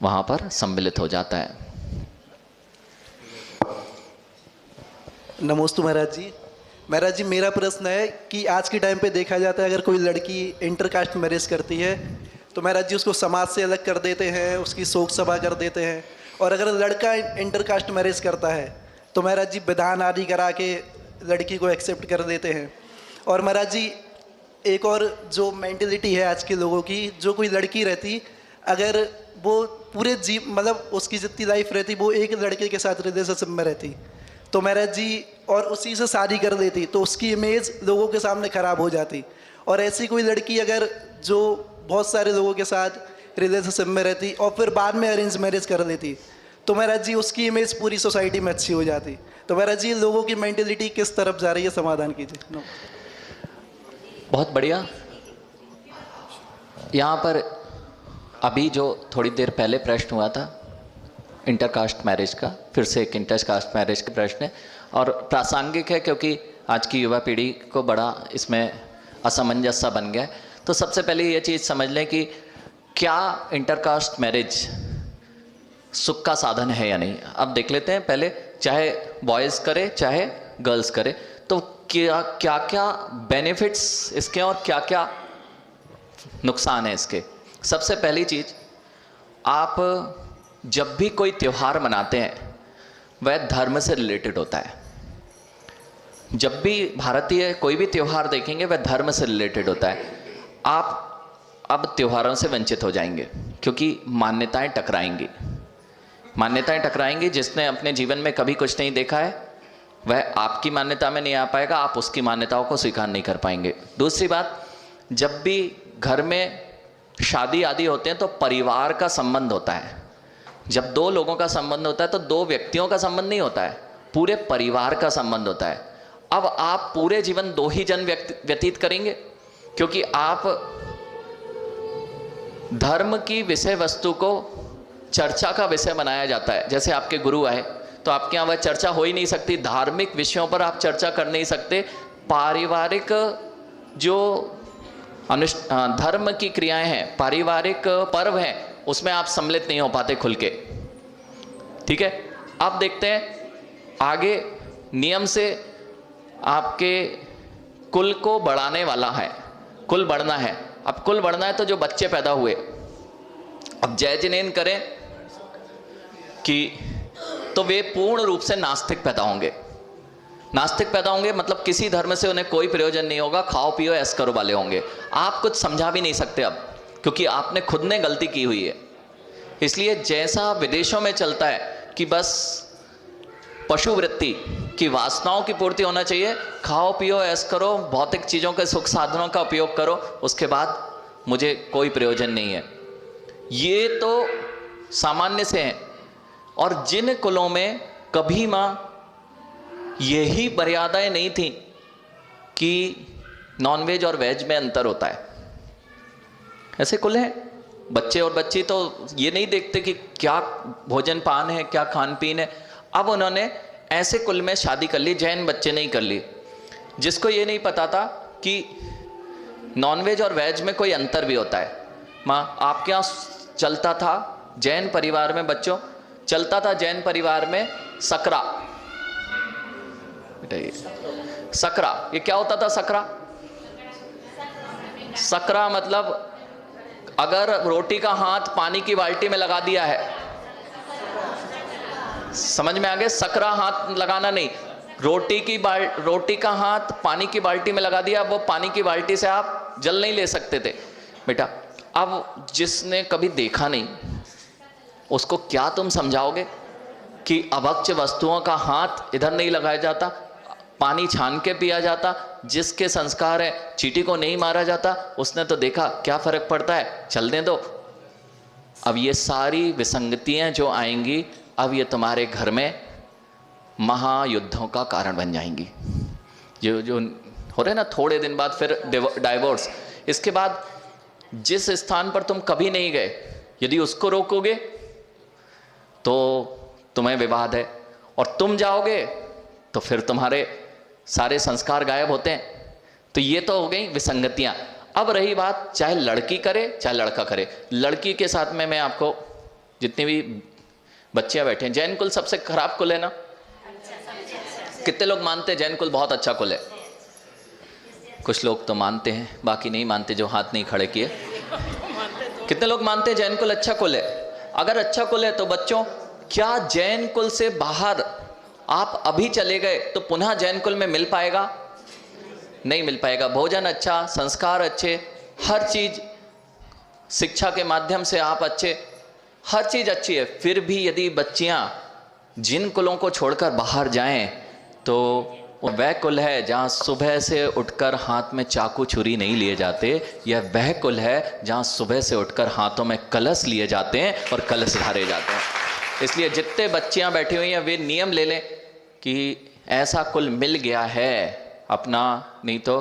वहाँ पर सम्मिलित हो जाता है। नमोस्तु महाराज जी। महाराज जी, मेरा प्रश्न है कि आज के टाइम पे देखा जाता है अगर कोई लड़की इंटरकास्ट मैरिज करती है तो महाराज जी उसको समाज से अलग कर देते हैं, उसकी शोक सभा कर देते हैं। और अगर लड़का इंटरकास्ट मैरिज करता है तो महाराज जी विधान आदि करा के लड़की को एक्सेप्ट कर देते हैं। और महाराज जी एक और जो मेंटेलिटी है आज के लोगों की, जो कोई लड़की रहती अगर वो पूरे मतलब उसकी जितनी लाइफ रहती वो एक लड़के के साथ रिलेशनशिप में रहती तो महाराज जी और उसी से शादी कर देती तो उसकी इमेज लोगों के सामने ख़राब हो जाती। और ऐसी कोई लड़की अगर जो बहुत सारे लोगों के साथ रिलेशनशिप में रहती और फिर बाद में अरेंज मैरिज कर लेती तो महाराज जी उसकी इमेज पूरी सोसाइटी में अच्छी हो जाती। तो महाराज जी लोगों की मेंटेलिटी किस तरफ जा रही है, समाधान कीजिए। बहुत बढ़िया। यहाँ पर अभी जो थोड़ी देर पहले प्रश्न हुआ था इंटरकास्ट मैरिज का, फिर से एक इंटरकास्ट मैरिज का प्रश्न है और प्रासंगिक है क्योंकि आज की युवा पीढ़ी को बड़ा इसमें असमंजस सा बन गया है। तो सबसे पहले ये चीज़ समझ लें कि क्या इंटरकास्ट मैरिज सुख का साधन है या नहीं। अब देख लेते हैं पहले, चाहे बॉयज़ करे चाहे गर्ल्स करे, तो क्या क्या क्या बेनिफिट्स इसके और क्या क्या नुकसान है इसके। सबसे पहली चीज़, आप जब भी कोई त्यौहार मनाते हैं वह धर्म से रिलेटेड होता है। जब भी भारतीय कोई भी त्यौहार देखेंगे वह धर्म से रिलेटेड होता है। आप अब त्योहारों से वंचित हो जाएंगे क्योंकि मान्यताएं टकराएंगी। मान्यताएं टकराएंगी। जिसने अपने जीवन में कभी कुछ नहीं देखा है वह आपकी मान्यता में नहीं आ पाएगा, आप उसकी मान्यताओं को स्वीकार नहीं कर पाएंगे। दूसरी बात, जब भी घर में शादी आदि होते हैं तो परिवार का संबंध होता है। जब दो लोगों का संबंध होता है तो दो व्यक्तियों का संबंध नहीं होता है, पूरे परिवार का संबंध होता है। अब आप पूरे जीवन दो ही जन व्यतीत करेंगे क्योंकि आप धर्म की विषय वस्तु को चर्चा का विषय बनाया जाता है। जैसे आपके गुरु आए तो आपके यहाँ वह चर्चा हो ही नहीं सकती, धार्मिक विषयों पर आप चर्चा कर नहीं सकते। पारिवारिक जो धर्म की क्रियाएं हैं, पारिवारिक पर्व हैं, उसमें आप सम्मिलित नहीं हो पाते खुल के। ठीक है, अब देखते हैं आगे। नियम से आपके कुल को बढ़ाने वाला है, कुल बढ़ना है। अब कुल बढ़ना है तो जो बच्चे पैदा हुए, अब जय जिनेन करें कि तो वे पूर्ण रूप से नास्तिक पैदा होंगे। नास्तिक पैदा होंगे मतलब किसी धर्म से उन्हें कोई प्रयोजन नहीं होगा, खाओ पियो ऐश करो वाले होंगे। आप कुछ समझा भी नहीं सकते अब, क्योंकि आपने खुद ने गलती की हुई है। इसलिए जैसा विदेशों में चलता है कि बस पशु वृत्ति की वासनाओं की पूर्ति होना चाहिए, खाओ पियो ऐश करो, भौतिक चीज़ों के सुख साधनों का उपयोग करो, उसके बाद मुझे कोई प्रयोजन नहीं है, ये तो सामान्य से है। और जिन कुलों में कभी माँ यही मर्यादाएं नहीं थी कि नॉनवेज और वेज में अंतर होता है, ऐसे कुल हैं। बच्चे और बच्ची तो ये नहीं देखते कि क्या भोजन पान है, क्या खान पीन है। अब उन्होंने ऐसे कुल में शादी कर ली, जैन बच्चे नहीं कर ली, जिसको ये नहीं पता था कि नॉनवेज और वेज में कोई अंतर भी होता है। माँ आपके यहाँ चलता था जैन परिवार में, बच्चों चलता था जैन परिवार में सकरा। सकरा ये क्या होता था? सकरा, सकरा मतलब अगर रोटी का हाथ पानी की बाल्टी में लगा दिया है, समझ में आ गया? सकरा हाथ लगाना नहीं, रोटी का हाथ पानी की बाल्टी में लगा दिया, वो पानी की बाल्टी से आप जल नहीं ले सकते थे बेटा। अब जिसने कभी देखा नहीं उसको क्या तुम समझाओगे कि अभक्ष्य वस्तुओं का हाथ इधर नहीं लगाया जाता, पानी छान के पिया जाता, जिसके संस्कार है चींटी को नहीं मारा जाता, उसने तो देखा क्या फर्क पड़ता है, चलने दो। अब ये सारी विसंगतियां जो आएंगी, अब ये तुम्हारे घर में महायुद्धों का कारण बन जाएंगी। जो हो रहे ना, थोड़े दिन बाद फिर डाइवोर्स। इसके बाद जिस स्थान पर तुम कभी नहीं गए, यदि उसको रोकोगे तो तुम्हें विवाद है, और तुम जाओगे तो फिर तुम्हारे सारे संस्कार गायब होते हैं। तो ये तो हो गई विसंगतियां। अब रही बात चाहे लड़की करे चाहे लड़का करे। लड़की के साथ में मैं आपको जितनी भी बच्चियां बैठे हैं, जैन कुल सबसे खराब कुल है ना? कितने लोग मानते हैं जैन कुल बहुत अच्छा कुल है? कुछ लोग तो मानते हैं, बाकी नहीं मानते, जो हाथ नहीं खड़े किए। कितने लोग मानते हैं जैन कुल अच्छा कुल है? अगर अच्छा कुल है तो बच्चों, क्या जैन कुल से बाहर आप अभी चले गए तो पुनः जैन कुल में मिल पाएगा? नहीं मिल पाएगा। भोजन अच्छा, संस्कार अच्छे, हर चीज शिक्षा के माध्यम से आप अच्छे, हर चीज अच्छी है, फिर भी यदि बच्चियां जिन कुलों को छोड़कर बाहर जाएं तो वह कुल है जहां सुबह से उठकर हाथ में चाकू छुरी नहीं लिए जाते। यह वह कुल है जहां सुबह से उठकर हाथों में कलश लिए जाते हैं और कलश धारे जाते हैं। इसलिए जितने बच्चियां बैठी हुई हैं वे नियम ले लें कि ऐसा कुल मिल गया है अपना। नहीं तो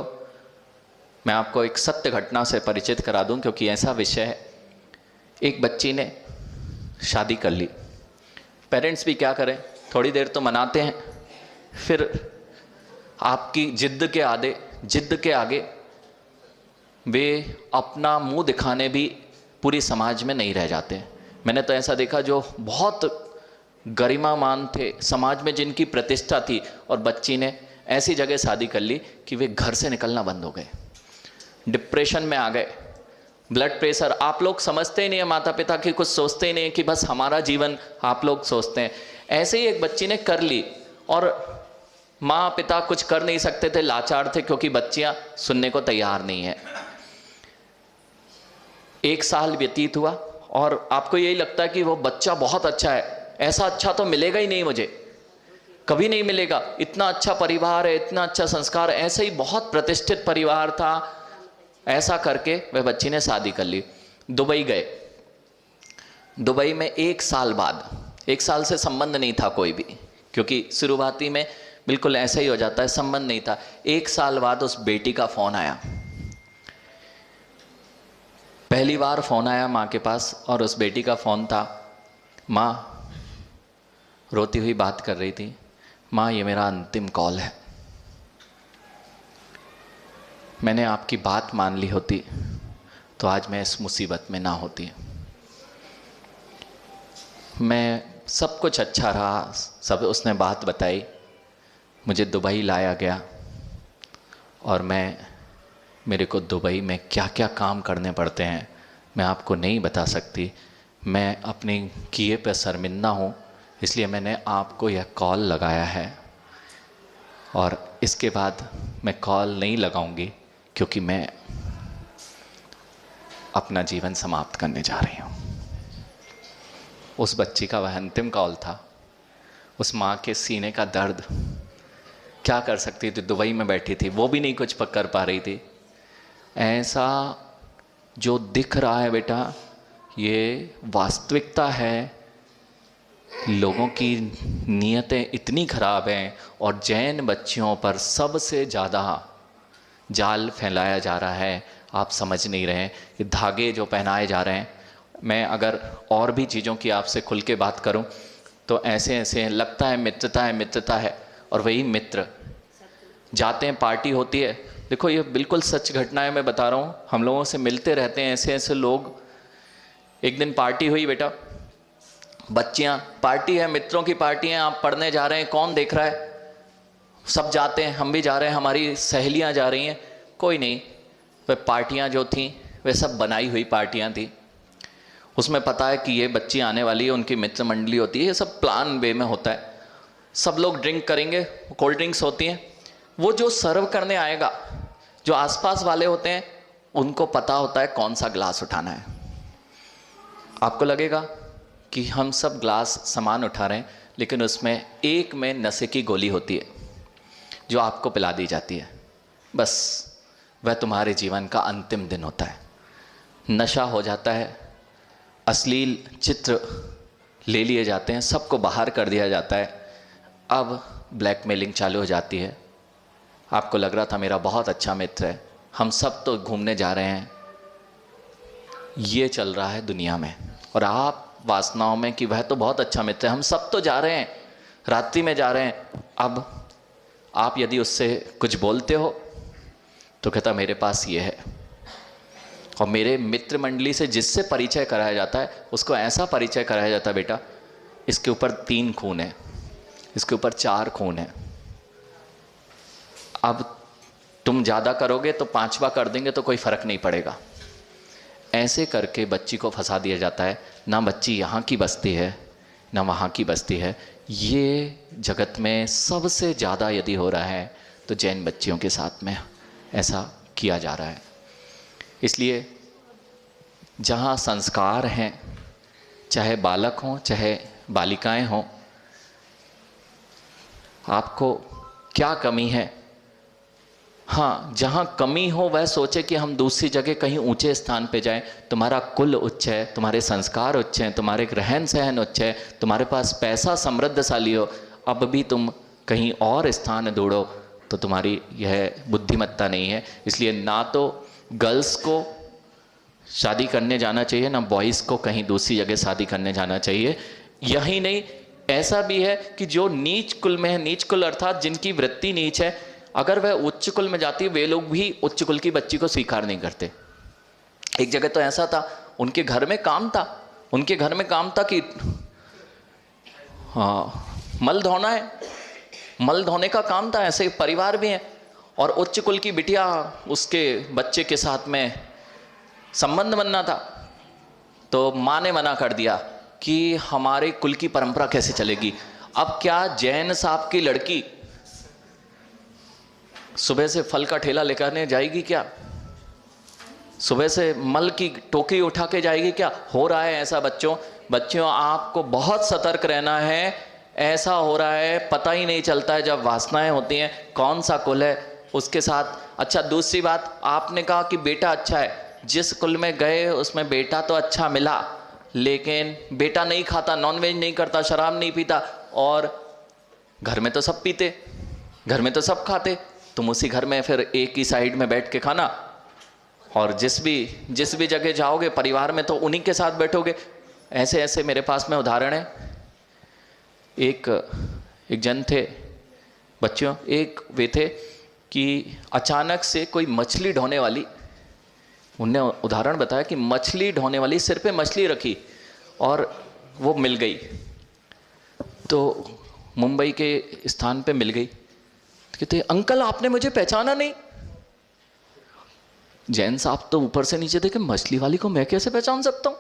मैं आपको एक सत्य घटना से परिचित करा दूं, क्योंकि ऐसा विषय है। एक बच्ची ने शादी कर ली, पेरेंट्स भी क्या करें, थोड़ी देर तो मनाते हैं, फिर आपकी जिद्द के आगे वे अपना मुंह दिखाने भी पूरी समाज में नहीं रह जाते। मैंने तो ऐसा देखा जो बहुत गरिमामान थे, समाज में जिनकी प्रतिष्ठा थी, और बच्ची ने ऐसी जगह शादी कर ली कि वे घर से निकलना बंद हो गए, डिप्रेशन में आ गए, ब्लड प्रेशर। आप लोग समझते ही नहीं है, माता पिता की कुछ सोचते ही नहीं है कि बस हमारा जीवन आप लोग सोचते हैं। ऐसे ही एक बच्ची ने कर ली और माँ पिता कुछ कर नहीं सकते थे, लाचार थे, क्योंकि बच्चियां सुनने को तैयार नहीं है। 1 साल व्यतीत हुआ और आपको यही लगता है कि वो बच्चा बहुत अच्छा है, ऐसा अच्छा तो मिलेगा ही नहीं, मुझे कभी नहीं मिलेगा, इतना अच्छा परिवार है, इतना अच्छा संस्कार, ऐसे ही बहुत प्रतिष्ठित परिवार था। ऐसा करके वह बच्ची ने शादी कर ली। दुबई गए। दुबई में 1 साल बाद, 1 साल से संबंध नहीं था कोई भी, क्योंकि शुरुआती में बिल्कुल ऐसा ही हो जाता है, संबंध नहीं था। 1 साल बाद उस बेटी का फोन आया, पहली बार फोन आया माँ के पास, और उस बेटी का फोन था। माँ रोती हुई बात कर रही थी, माँ ये मेरा अंतिम कॉल है, मैंने आपकी बात मान ली होती तो आज मैं इस मुसीबत में ना होती। मैं सब कुछ अच्छा रहा, सब उसने बात बताई, मुझे दुबई लाया गया, और मेरे को दुबई में क्या क्या काम करने पड़ते हैं मैं आपको नहीं बता सकती। मैं अपने किए पे शर्मिंदा हूँ, इसलिए मैंने आपको यह कॉल लगाया है, और इसके बाद मैं कॉल नहीं लगाऊंगी, क्योंकि मैं अपना जीवन समाप्त करने जा रही हूँ। उस बच्ची का वह अंतिम कॉल था। उस माँ के सीने का दर्द, क्या कर सकती थी, दुबई में बैठी थी, वो भी नहीं कुछ कर पा रही थी। ऐसा जो दिख रहा है बेटा, ये वास्तविकता है। लोगों की नीयतें इतनी खराब हैं, और जैन बच्चियों पर सबसे ज़्यादा जाल फैलाया जा रहा है। आप समझ नहीं रहे हैं, ये धागे जो पहनाए जा रहे हैं। मैं अगर और भी चीज़ों की आपसे खुल के बात करूं तो ऐसे ऐसे लगता है मित्रता है, और वही मित्र जाते हैं, पार्टी होती है। देखो ये बिल्कुल सच घटना है, मैं बता रहा हूँ, हम लोगों से मिलते रहते हैं ऐसे ऐसे लोग। एक दिन पार्टी हुई बेटा, बच्चियाँ, पार्टी है, मित्रों की पार्टी है, आप पढ़ने जा रहे हैं, कौन देख रहा है, सब जाते हैं, हम भी जा रहे हैं, हमारी सहेलियाँ जा रही हैं, कोई नहीं। वह पार्टियाँ जो थीं वे सब बनाई हुई पार्टियाँ थी। उसमें पता है कि ये बच्ची आने वाली है, उनकी मित्र मंडली होती है, ये सब प्लान वे में होता है। सब लोग ड्रिंक करेंगे, कोल्ड ड्रिंक्स होती हैं। वो जो सर्व करने आएगा, जो आसपास वाले होते हैं, उनको पता होता है कौन सा ग्लास उठाना है। आपको लगेगा कि हम सब ग्लास सामान उठा रहे हैं, लेकिन उसमें एक में नशे की गोली होती है जो आपको पिला दी जाती है। बस वह तुम्हारे जीवन का अंतिम दिन होता है। नशा हो जाता है, अश्लील चित्र ले लिए जाते हैं, सबको बाहर कर दिया जाता है। अब ब्लैकमेलिंग चालू हो जाती है। आपको लग रहा था मेरा बहुत अच्छा मित्र है, हम सब तो घूमने जा रहे हैं, ये चल रहा है दुनिया में, और आप वासनाओं में कि वह तो बहुत अच्छा मित्र है, हम सब तो जा रहे हैं, रात्रि में जा रहे हैं। अब आप यदि उससे कुछ बोलते हो तो कहता मेरे पास ये है, और मेरे मित्र मंडली से जिससे परिचय कराया जाता है उसको ऐसा परिचय कराया जाता है, बेटा इसके ऊपर 3 खून है, इसके ऊपर 4 खून है, अब तुम ज़्यादा करोगे तो 5वां कर देंगे तो कोई फ़र्क नहीं पड़ेगा। ऐसे करके बच्ची को फंसा दिया जाता है। ना बच्ची यहाँ की बसती है ना वहाँ की बसती है। ये जगत में सबसे ज़्यादा यदि हो रहा है तो जैन बच्चियों के साथ में ऐसा किया जा रहा है। इसलिए जहाँ संस्कार हैं, चाहे बालक हों चाहे बालिकाएं हों, आपको क्या कमी है, हाँ जहाँ कमी हो वह सोचे कि हम दूसरी जगह कहीं ऊंचे स्थान पे जाएं। तुम्हारा कुल उच्च है, तुम्हारे संस्कार उच्च हैं, तुम्हारे रहन सहन उच्च है, तुम्हारे पास पैसा समृद्धशाली हो, अब भी तुम कहीं और स्थान ढूंढो तो तुम्हारी यह बुद्धिमत्ता नहीं है। इसलिए ना तो गर्ल्स को शादी करने जाना चाहिए ना बॉयज़ को कहीं दूसरी जगह शादी करने जाना चाहिए। यही नहीं, ऐसा भी है कि जो नीच कुल में है, नीच कुल अर्थात जिनकी वृत्ति नीच है, अगर वह उच्च कुल में जाती है वे लोग भी उच्च कुल की बच्ची को स्वीकार नहीं करते। एक जगह तो ऐसा था, उनके घर में काम था, उनके घर में काम था कि हाँ मल धोना है, मल धोने का काम था। ऐसे परिवार भी हैं और उच्च कुल की बिटिया उसके बच्चे के साथ में संबंध बनना था, तो माँ ने मना कर दिया कि हमारे कुल की परंपरा कैसे चलेगी। अब क्या जैन साहब की लड़की सुबह से फल का ठेला लेकर जाएगी क्या? सुबह से मल की टोकरी उठा के जाएगी क्या? हो रहा है ऐसा बच्चों आपको बहुत सतर्क रहना है। ऐसा हो रहा है, पता ही नहीं चलता है जब वासनाएं होती हैं कौन सा कुल है उसके साथ। अच्छा दूसरी बात, आपने कहा कि बेटा अच्छा है, जिस कुल में गए उसमें बेटा तो अच्छा मिला, लेकिन बेटा नहीं खाता, नॉनवेज नहीं करता, शराब नहीं पीता, और घर में तो सब पीते, घर में तो सब खाते, तुम उसी घर में फिर एक ही साइड में बैठ के खाना, और जिस भी जगह जाओगे परिवार में तो उन्हीं के साथ बैठोगे। ऐसे ऐसे मेरे पास में उदाहरण है। एक जन थे बच्चों, एक वे थे कि अचानक से कोई मछली ढोने वाली, उनने उदाहरण बताया कि मछली ढोने वाली सिर पे मछली रखी और वो मिल गई, तो मुंबई के स्थान पे मिल गई। कहते अंकल आपने मुझे पहचाना नहीं। जैन साहब तो ऊपर से नीचे देखे, मछली वाली को मैं कैसे पहचान सकता हूं?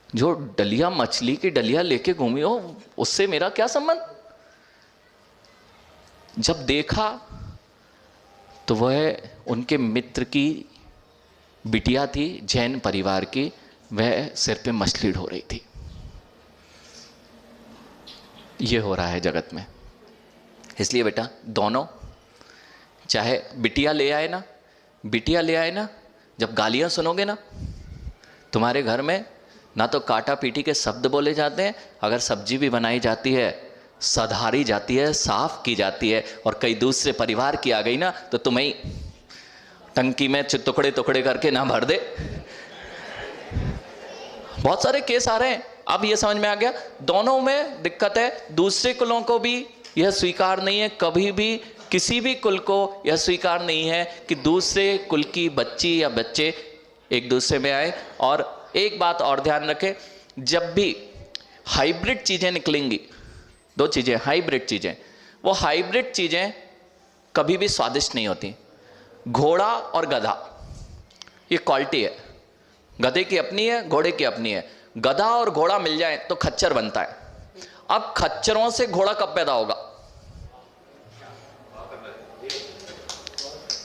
जो डलिया मछली की डलिया लेके घूमी हो उससे मेरा क्या संबंध? जब देखा तो वह उनके मित्र की बिटिया थी, जैन परिवार की, वह सिर पे मछली ढो रही थी। ये हो रहा है जगत में। इसलिए बेटा दोनों, चाहे बिटिया ले आए ना, जब गालियां सुनोगे ना, तुम्हारे घर में ना तो काटा पीटी के शब्द बोले जाते हैं, अगर सब्जी भी बनाई जाती है सधारी जाती है, साफ की जाती है, और कई दूसरे परिवार की आ गई ना तो तुम्हें टंकी में टुकड़े टुकड़े करके ना भर दे। बहुत सारे केस आ रहे हैं। अब ये समझ में आ गया, दोनों में दिक्कत है। दूसरे कुलों को भी यह स्वीकार नहीं है, कभी भी किसी भी कुल को यह स्वीकार नहीं है कि दूसरे कुल की बच्ची या बच्चे एक दूसरे में आए। और एक बात और ध्यान रखें, जब भी हाइब्रिड चीजें निकलेंगी, 2 चीजें हाइब्रिड चीजें, वो हाइब्रिड चीजें कभी भी स्वादिष्ट नहीं होती। घोड़ा और गधा, ये क्वालिटी है, गधे की अपनी है, घोड़े की अपनी है। गधा और घोड़ा मिल जाए तो खच्चर बनता है। अब खच्चरों से घोड़ा कब पैदा होगा?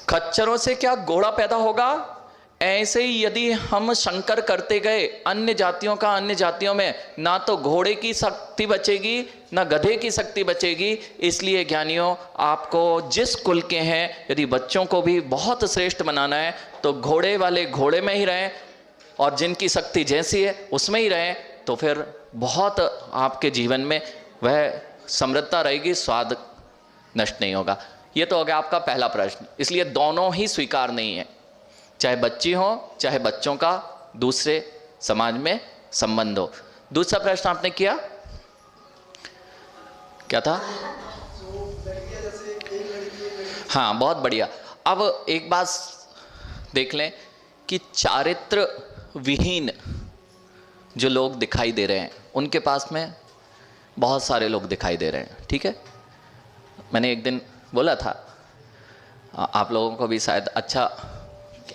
खच्चरों से क्या घोड़ा पैदा होगा? ऐसे ही यदि हम शंकर करते गए अन्य जातियों का अन्य जातियों में, ना तो घोड़े की शक्ति बचेगी ना गधे की शक्ति बचेगी। इसलिए ज्ञानियों, आपको जिस कुल के हैं यदि बच्चों को भी बहुत श्रेष्ठ बनाना है तो घोड़े वाले घोड़े में ही रहें, और जिनकी शक्ति जैसी है उसमें ही रहें, तो फिर बहुत आपके जीवन में वह समृद्धता रहेगी, स्वाद नष्ट नहीं होगा। ये तो हो गया आपका पहला प्रश्न। इसलिए दोनों ही स्वीकार नहीं है, चाहे बच्ची हो चाहे बच्चों का दूसरे समाज में संबंध हो। दूसरा प्रश्न आपने किया क्या था? हाँ बहुत बढ़िया। अब एक बात देख लें कि चारित्र विहीन जो लोग दिखाई दे रहे हैं उनके पास में बहुत सारे लोग दिखाई दे रहे हैं, ठीक है। मैंने एक दिन बोला था, आप लोगों को भी शायद अच्छा,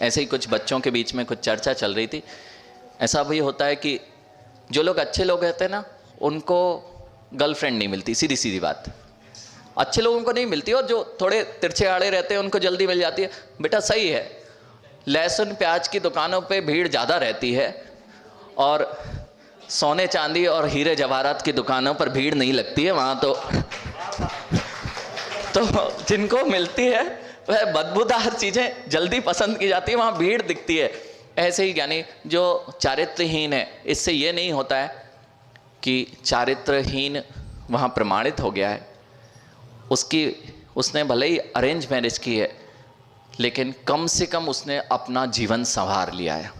ऐसे ही कुछ बच्चों के बीच में कुछ चर्चा चल रही थी। ऐसा भी होता है कि जो लोग अच्छे लोग रहते हैं ना, उनको गर्लफ्रेंड नहीं मिलती, सीधी सीधी बात, अच्छे लोगों को नहीं मिलती, और जो थोड़े तिरछे आड़े रहते हैं उनको जल्दी मिल जाती है। बेटा सही है, लहसुन प्याज की दुकानों पे भीड़ ज़्यादा रहती है और सोने चांदी और हीरे जवाहरात की दुकानों पर भीड़ नहीं लगती है। वहाँ तो जिनको मिलती है वह बदबूदार चीज़ें जल्दी पसंद की जाती है, वहाँ भीड़ दिखती है। ऐसे ही यानी जो चारित्रहीन है, इससे ये नहीं होता है कि चारित्रहीन वहाँ प्रमाणित हो गया है, उसने भले ही अरेंज मैरिज की है लेकिन कम से कम उसने अपना जीवन संवार लिया है।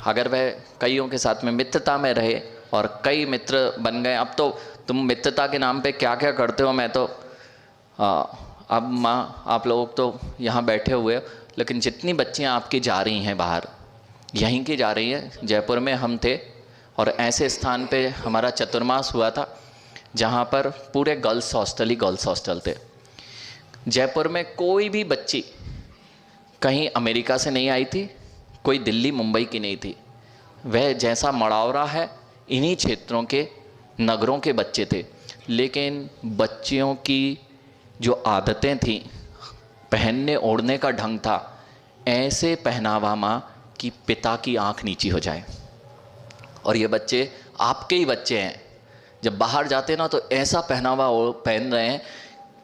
अगर वह कईयों के साथ में मित्रता में रहे और कई मित्र बन गए, अब तो तुम मित्रता के नाम पे क्या क्या करते हो, मैं तो अब माँ आप लोग तो यहाँ बैठे हुए हो, लेकिन जितनी बच्चियाँ आपकी जा रही हैं बाहर, यहीं की जा रही हैं। जयपुर में हम थे और ऐसे स्थान पे हमारा चतुर्मास हुआ था जहाँ पर पूरे गर्ल्स हॉस्टल थे। जयपुर में कोई भी बच्ची कहीं अमेरिका से नहीं आई थी, कोई दिल्ली मुंबई की नहीं थी। वह जैसा मड़ावरा है इन्हीं क्षेत्रों के नगरों के बच्चे थे, लेकिन बच्चियों की जो आदतें थीं, पहनने ओढ़ने का ढंग था, ऐसे पहनावा माँ कि पिता की आंख नीची हो जाए। और ये बच्चे आपके ही बच्चे हैं, जब बाहर जाते हैं ना तो ऐसा पहनावा पहन रहे हैं।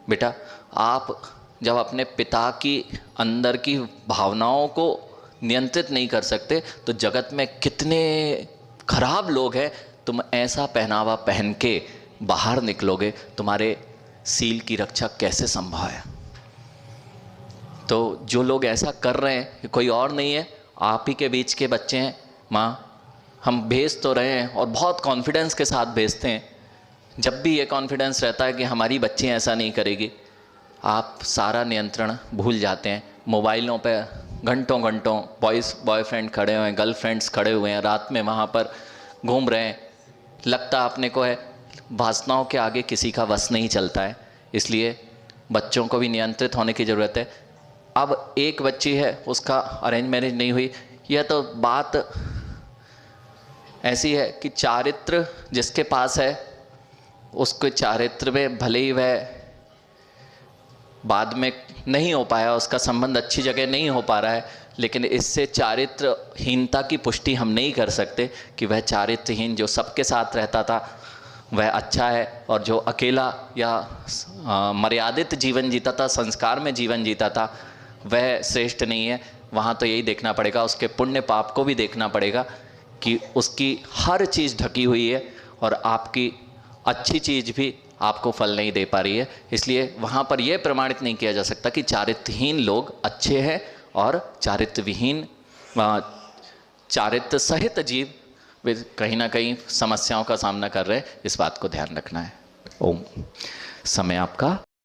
बेटा आप जब अपने पिता की अंदर की भावनाओं को नियंत्रित नहीं कर सकते तो जगत में कितने खराब लोग हैं। तुम ऐसा पहनावा पहन के बाहर निकलोगे, तुम्हारे सील की रक्षा कैसे संभव है। तो जो लोग ऐसा कर रहे हैं कोई और नहीं है, आप ही के बीच के बच्चे हैं। माँ हम भेज तो रहे हैं और बहुत कॉन्फिडेंस के साथ भेजते हैं। जब भी ये कॉन्फिडेंस रहता है कि हमारी बच्ची ऐसा नहीं करेगी, आप सारा नियंत्रण भूल जाते हैं। मोबाइलों पे घंटों घंटों बॉयफ्रेंड खड़े हुए हैं, गर्लफ्रेंड्स खड़े हुए हैं, रात में वहाँ पर घूम रहे हैं। लगता आपने को है, वासनाओं के आगे किसी का वश नहीं चलता है। इसलिए बच्चों को भी नियंत्रित होने की ज़रूरत है। अब एक बच्ची है, उसका अरेंज मैरिज नहीं हुई, यह तो बात ऐसी है कि चारित्र जिसके पास है, उसके चारित्र में भले ही वह बाद में नहीं हो पाया, उसका संबंध अच्छी जगह नहीं हो पा रहा है, लेकिन इससे चारित्रहीनता की पुष्टि हम नहीं कर सकते कि वह चारित्रहीन जो सबके साथ रहता था वह अच्छा है, और जो अकेला या मर्यादित जीवन जीता था, संस्कार में जीवन जीता था, वह श्रेष्ठ नहीं है। वहाँ तो यही देखना पड़ेगा, उसके पुण्य पाप को भी देखना पड़ेगा कि उसकी हर चीज़ ढकी हुई है और आपकी अच्छी चीज़ भी आपको फल नहीं दे पा रही है। इसलिए वहाँ पर यह प्रमाणित नहीं किया जा सकता कि चारित्रहीन लोग अच्छे हैं और चारित्रविहीन चारित्र सहित जीव वे कहीं ना कहीं समस्याओं का सामना कर रहे हैं। इस बात को ध्यान रखना है। ओम। समय आपका